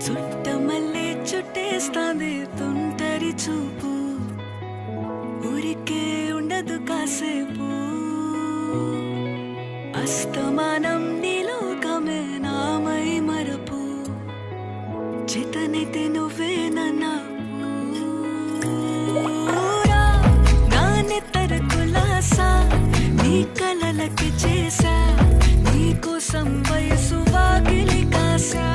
చుట్టమల్లే చుట్టేస్తాంది తుంటరి చూపు, ఊరికే ఉండదు కాసేపు. అస్తమానం నీలోకమే నామై మరపు, చేతనైతే నువ్వే నన్నా నాన్నెత్తర కులాసా నీ కలలకి చేసా, నీ కోసం వయసు వాకిలి కాసా.